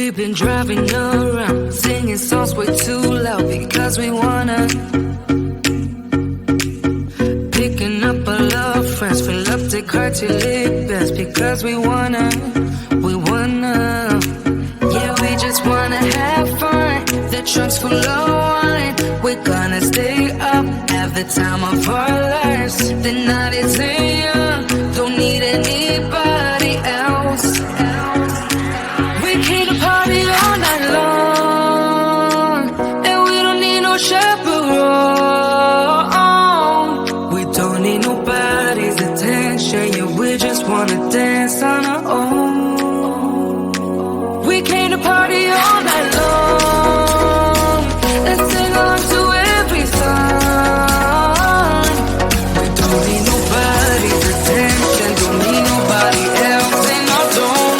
We've been driving around, singing songs way too loud because we wanna. Picking up all our friends, fill up the car till it bends because we wanna. Yeah, we just wanna have fun. The trunk's full of wine. We're gonna stay up, have the time of our lives. The night is young, don't need anybody else. We came to party all night long, and we don't need no chaperone. We don't need nobody's attention, yeah, we just wanna dance on our own. We came to party all night long and sing along to every song. We don't need nobody's attention, don't need nobody else in our zone.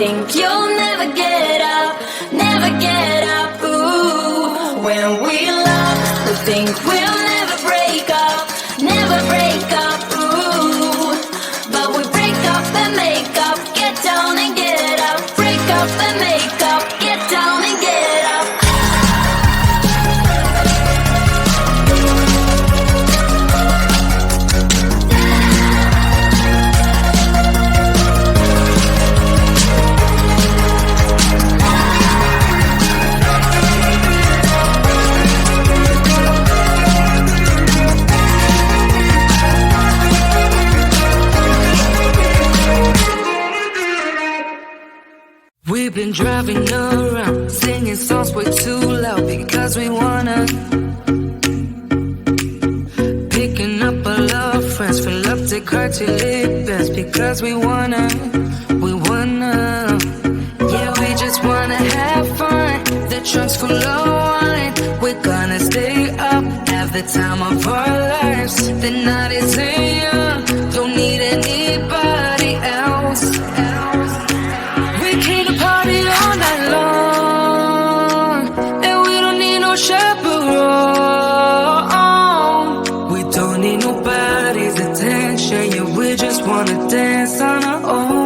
think you'll never get up, never get up. Ooh, when we love, we think we'll never break up, never break up. Ooh, but we break up and make up, get down and get up, break up and make up, get down and get up. We've been driving around, singing songs way too loud because we wanna. Picking up all our friends, fill up the car till it bends because we wanna. Yeah, we just wanna have fun. The trunk's full of wine. We're gonna stay up, have the time of our lives. The night is young, don't need anybody else. We came to party all night long, and we don't need no chaperone. We don't need nobody's attention, yeah, we just wanna dance on our own.